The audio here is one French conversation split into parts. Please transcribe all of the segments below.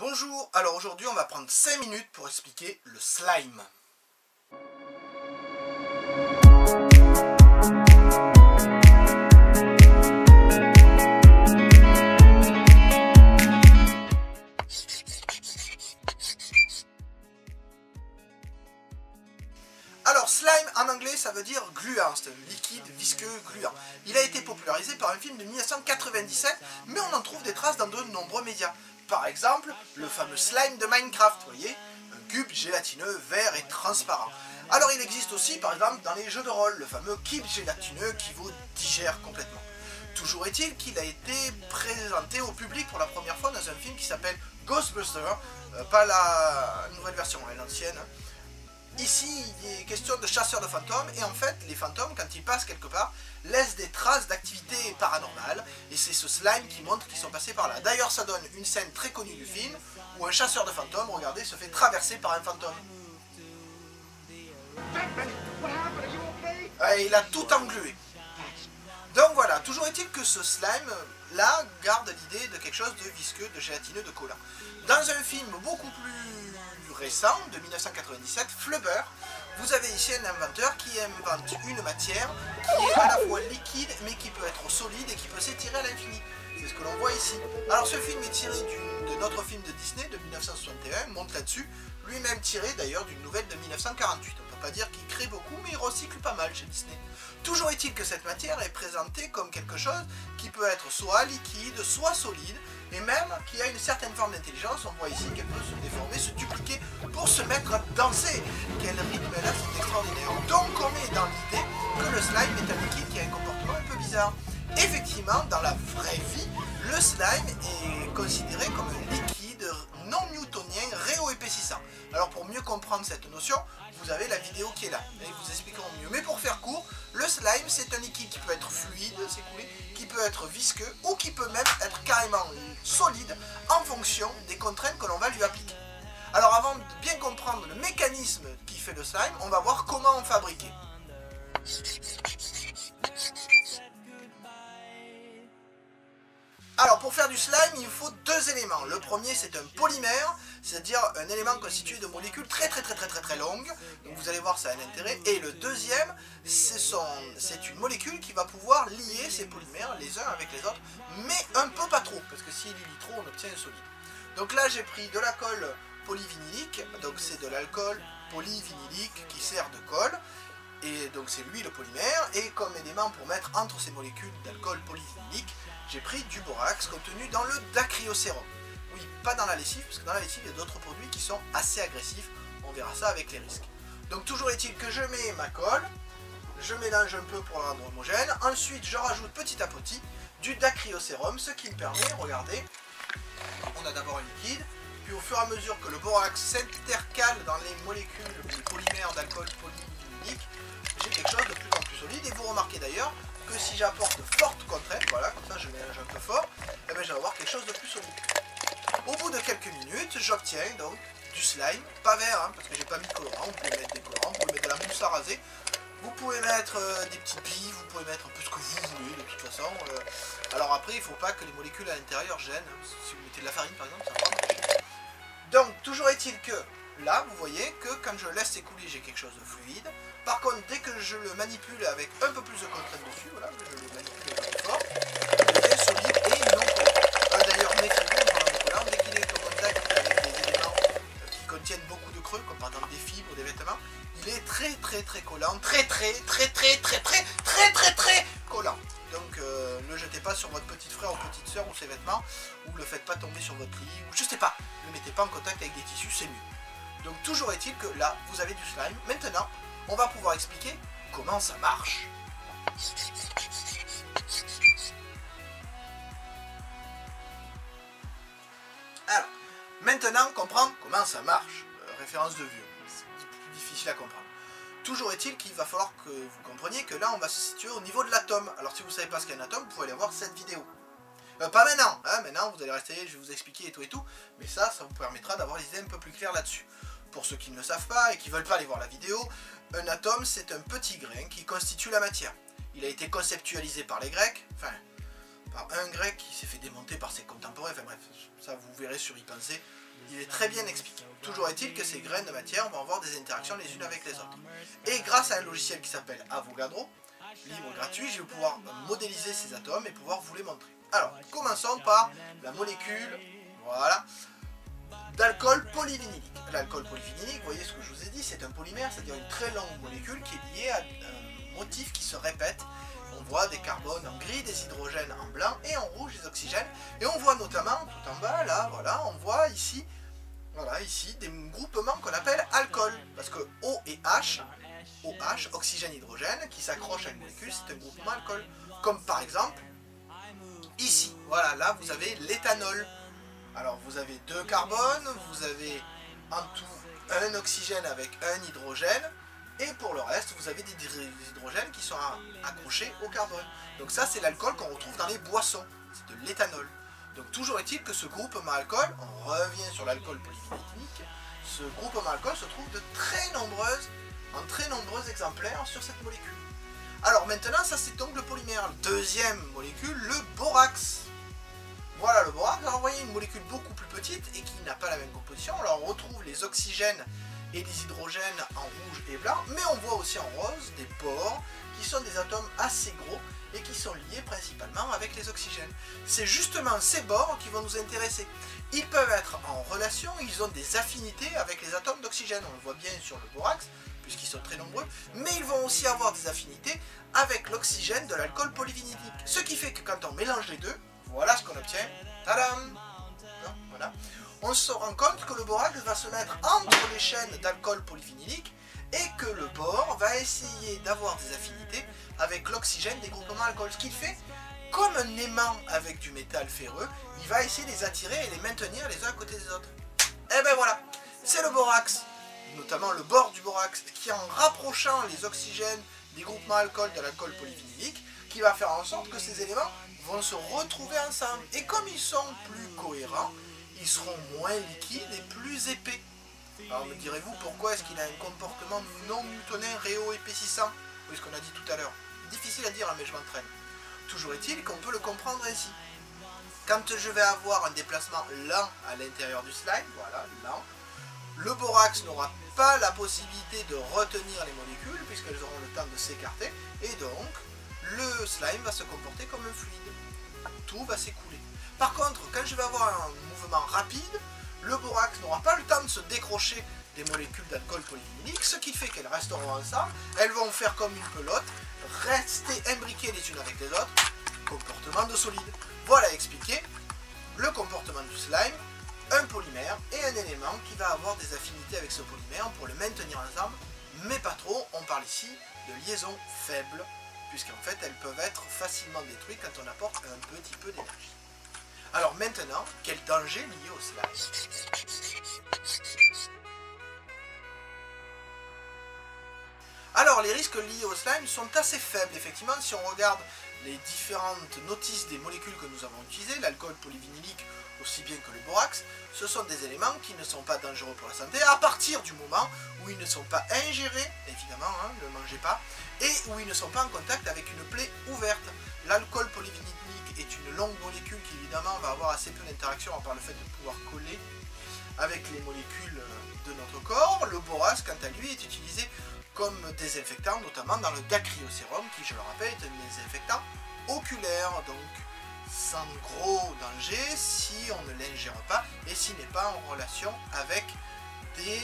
Bonjour, alors aujourd'hui on va prendre 5 minutes pour expliquer le slime. Alors slime en anglais ça veut dire gluant, c'est un liquide visqueux gluant. Il a été popularisé par un film de 1997, mais on en trouve des traces dans de nombreux médias. Par exemple, le fameux slime de Minecraft, vous voyez, un cube gélatineux, vert et transparent. Alors il existe aussi par exemple dans les jeux de rôle, le fameux cube gélatineux qui vous digère complètement. Toujours est-il qu'il a été présenté au public pour la première fois dans un film qui s'appelle Ghostbusters, pas la nouvelle version, l'ancienne. Ici, il est question de chasseurs de fantômes, et en fait, les fantômes, quand ils passent quelque part, laissent des traces d'activité paranormale, et c'est ce slime qui montre qu'ils sont passés par là. D'ailleurs, ça donne une scène très connue du film, où un chasseur de fantômes, regardez, se fait traverser par un fantôme. Ouais, il a tout englué. Donc voilà, toujours est-il que ce slime, là, garde l'idée de quelque chose de visqueux, de gélatineux, de collant. Dans un film beaucoup plus récent, de 1997, Flubber, vous avez ici un inventeur qui invente une matière qui est à la fois liquide, mais qui peut être solide et qui peut s'étirer à l'infini. C'est ce que l'on voit ici. Alors ce film est tiré de notre film de Disney de 1961, montre là-dessus, lui-même tiré d'ailleurs d'une nouvelle de 1948. On ne peut pas dire qu'il crée beaucoup, mais il recycle pas mal chez Disney. Toujours est-il que cette matière est présentée comme quelque chose qui peut être soit liquide, soit solide, et même qui a une certaine forme d'intelligence. On voit ici qu'elle peut se déformer, se dupliquer pour se mettre à danser. Quel rythme là, c'est extraordinaire. Donc on est dans l'idée que le slime est un liquide qui a un comportement un peu bizarre. Effectivement, dans la vraie vie, le slime est considéré comme un liquide non newtonien réoépaississant. Alors pour mieux comprendre cette notion, vous avez la vidéo qui est là, et vous expliqueront mieux. Mais pour faire court, le slime c'est un liquide qui peut être fluide, s'écouler, qui peut être visqueux, ou qui peut même être carrément solide en fonction des contraintes que l'on va lui appliquer. Alors avant de bien comprendre le mécanisme qui fait le slime, on va voir comment en fabriquer. Alors pour faire du slime, il faut deux éléments. Le premier c'est un polymère, c'est-à-dire un élément constitué de molécules très longues. Donc vous allez voir, ça a un intérêt. Et le deuxième, c'est une molécule qui va pouvoir lier ces polymères les uns avec les autres, mais un peu pas trop, parce que s'il lie trop, on obtient un solide. Donc là j'ai pris de la colle polyvinylique, donc c'est de l'alcool polyvinylique qui sert de colle. Et donc c'est lui le polymère, et comme élément pour mettre entre ces molécules d'alcool polyvinylique, j'ai pris du borax contenu dans le dacryocérum. Oui, pas dans la lessive, parce que dans la lessive il y a d'autres produits qui sont assez agressifs, on verra ça avec les risques. Donc toujours est-il que je mets ma colle, je mélange un peu pour la rendre homogène, ensuite je rajoute petit à petit du dacryocérum, ce qui me permet, regardez, on a d'abord un liquide, puis au fur et à mesure que le borax s'intercale dans les molécules, les polymères d'alcool polyvinylique, j'ai quelque chose de plus en plus solide. Et vous remarquez d'ailleurs que si j'apporte de fortes contraintes, voilà, comme ça je mélange un peu fort, et bien je vais avoir quelque chose de plus solide. Au bout de quelques minutes, j'obtiens donc du slime, pas vert, hein, parce que j'ai pas mis de colorant. Vous pouvez mettre des colorants, vous pouvez mettre de la mousse à raser, vous pouvez mettre des petits billes, vous pouvez mettre un peu ce que vous voulez de toute façon. Alors après, il ne faut pas que les molécules à l'intérieur gênent, hein. Si vous mettez de la farine par exemple, ça va pas marcher. Donc toujours est-il que là, vous voyez que quand je laisse s'écouler, j'ai quelque chose de fluide. Par contre, dès que je le manipule avec un peu plus de contrainte dessus, voilà, je le manipule un peu fort, il devient solide et non collant. D'ailleurs, méfiez-vous en parlant de collant, dès qu'il est au contact avec des éléments qui contiennent beaucoup de creux, comme par exemple des fibres ou des vêtements, il est très collant, très collant. Donc ne le jetez pas sur votre petit frère ou petite soeur ou ses vêtements, ou le faites pas tomber sur votre lit, ou je sais pas, ne le mettez pas en contact avec des tissus, c'est mieux. Donc toujours est-il que là, vous avez du slime. Maintenant, on va pouvoir expliquer comment ça marche. Alors, maintenant on comprend comment ça marche. Référence de vieux, c'est plus difficile à comprendre. Toujours est-il qu'il va falloir que vous compreniez que là on va se situer au niveau de l'atome. Alors si vous ne savez pas ce qu'est un atome, vous pouvez aller voir cette vidéo. Pas maintenant, hein, maintenant vous allez rester, je vais vous expliquer et tout, mais ça vous permettra d'avoir les idées un peu plus claires là-dessus. Pour ceux qui ne le savent pas et qui ne veulent pas aller voir la vidéo, un atome c'est un petit grain qui constitue la matière. Il a été conceptualisé par les Grecs, enfin par un grec qui s'est fait démonter par ses contemporains, enfin bref, ça vous verrez sur Y penser, il est très bien expliqué. Toujours est-il que ces graines de matière vont avoir des interactions les unes avec les autres. Et grâce à un logiciel qui s'appelle Avogadro, libre gratuit, je vais pouvoir modéliser ces atomes et pouvoir vous les montrer. Alors, commençons par la molécule, voilà, d'alcool polyvinylique. L'alcool polyvinylique, vous voyez ce que je vous ai dit, c'est un polymère, c'est-à-dire une très longue molécule qui est liée à un motif qui se répète. On voit des carbones en gris, des hydrogènes en blanc et en rouge des oxygènes. Et on voit notamment, tout en bas, là, voilà, on voit ici, voilà, ici, des groupements qu'on appelle alcool. Parce que O et H, OH, oxygène, hydrogène, qui s'accrochent à une molécule, c'est un groupement alcool. Comme par exemple, ici, voilà, là, vous avez l'éthanol. Alors, vous avez 2 carbones, vous avez en tout un oxygène avec un hydrogène, et pour le reste, vous avez des hydrogènes qui sont accrochés au carbone. Donc ça, c'est l'alcool qu'on retrouve dans les boissons, c'est de l'éthanol. Donc toujours est-il que ce groupement alcool, on revient sur l'alcool polyvinylique, ce groupement alcool se trouve en très nombreux exemplaires sur cette molécule. Alors maintenant, ça c'est donc le polymère. Deuxième molécule, le borax. Voilà le borax. Alors vous voyez une molécule beaucoup plus petite et qui n'a pas la même composition. Alors on retrouve les oxygènes et les hydrogènes en rouge et blanc, mais on voit aussi en rose des pores qui sont des atomes assez gros et qui sont liés principalement avec les oxygènes. C'est justement ces bords qui vont nous intéresser. Ils peuvent être en relation, ils ont des affinités avec les atomes d'oxygène, on le voit bien sur le borax, puisqu'ils sont très nombreux, mais ils vont aussi avoir des affinités avec l'oxygène de l'alcool polyvinylique. Ce qui fait que quand on mélange les deux, voilà ce qu'on obtient. Tadam! Non, voilà. On se rend compte que le borax va se mettre entre les chaînes d'alcool polyvinylique et que le bore va essayer d'avoir des affinités avec l'oxygène des groupements alcool. Ce qu'il fait, comme un aimant avec du métal ferreux, il va essayer de les attirer et les maintenir les uns à côté des autres. Et ben voilà, c'est le borax, notamment le bore du borax, qui en rapprochant les oxygènes des groupements alcool de l'alcool polyvinylique, qui va faire en sorte que ces éléments vont se retrouver ensemble. Et comme ils sont plus cohérents, ils seront moins liquides et plus épais. Alors me direz-vous pourquoi est-ce qu'il a un comportement non newtonien réo-épaississant? Oui, ce qu'on a dit tout à l'heure. Difficile à dire, mais je m'entraîne. Toujours est-il qu'on peut le comprendre ainsi. Quand je vais avoir un déplacement lent à l'intérieur du slime, voilà, lent, le borax n'aura pas la possibilité de retenir les molécules puisqu'elles auront le temps de s'écarter et donc le slime va se comporter comme un fluide. Tout va s'écouler. Par contre, quand je vais avoir un mouvement rapide, le borax n'aura pas le temps de se décrocher des molécules d'alcool polyvinylique, ce qui fait qu'elles resteront ensemble, elles vont faire comme une pelote, rester imbriquées les unes avec les autres, comportement de solide. Voilà expliqué le comportement du slime, un polymère et un élément qui va avoir des affinités avec ce polymère pour le maintenir ensemble, mais pas trop. On parle ici de liaisons faibles, puisqu'en fait elles peuvent être facilement détruites quand on apporte un petit peu d'énergie. Alors maintenant, quel danger lié au slime? Alors les risques liés au slime sont assez faibles, effectivement, si on regarde les différentes notices des molécules que nous avons utilisées, l'alcool polyvinylique aussi bien que le borax, ce sont des éléments qui ne sont pas dangereux pour la santé à partir du moment où ils ne sont pas ingérés, évidemment, hein, ne mangez pas, et où ils ne sont pas en contact avec une plaie ouverte. L'alcool polyvinylique est une longue molécule qui évidemment va avoir assez peu d'interaction à part le fait de pouvoir coller avec les molécules de notre corps. Le borax, quant à lui, est utilisé comme désinfectant, notamment dans le dacryocérum, qui, je le rappelle, est un désinfectant oculaire, donc sans gros danger si on ne l'ingère pas et s'il n'est pas en relation avec des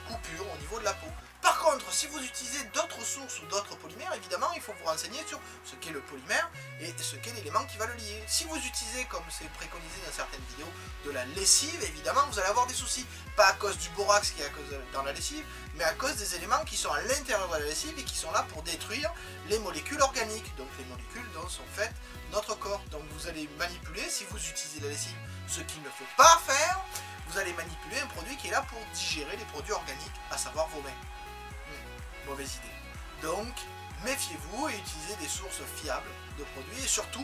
coupures au niveau de la peau. Par contre, si vous utilisez d'autres sources ou d'autres polymères, évidemment, il faut vous renseigner sur ce qu'est le polymère et ce qu'est l'élément qui va le lier. Si vous utilisez, comme c'est préconisé dans certaines vidéos, de la lessive, évidemment, vous allez avoir des soucis. Pas à cause du borax qui est dans la lessive, mais à cause des éléments qui sont à l'intérieur de la lessive et qui sont là pour détruire les molécules organiques, donc les molécules dont sont faites notre corps. Donc vous allez manipuler, si vous utilisez la lessive, ce qu'il ne faut pas faire, vous allez manipuler un produit qui est là pour digérer les produits organiques, à savoir vos mains. Mauvaise idée. Donc, méfiez-vous et utilisez des sources fiables de produits et surtout,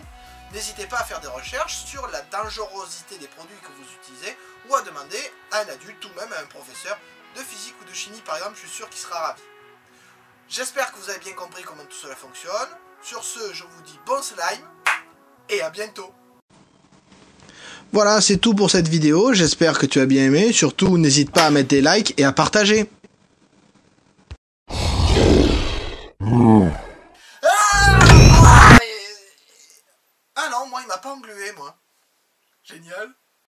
n'hésitez pas à faire des recherches sur la dangerosité des produits que vous utilisez ou à demander à un adulte ou même à un professeur de physique ou de chimie par exemple, je suis sûr qu'il sera ravi. J'espère que vous avez bien compris comment tout cela fonctionne. Sur ce, je vous dis bon slime et à bientôt. Voilà, c'est tout pour cette vidéo, j'espère que tu as bien aimé, surtout n'hésite pas à mettre des likes et à partager. Ah non, moi il m'a pas englué, moi. Génial.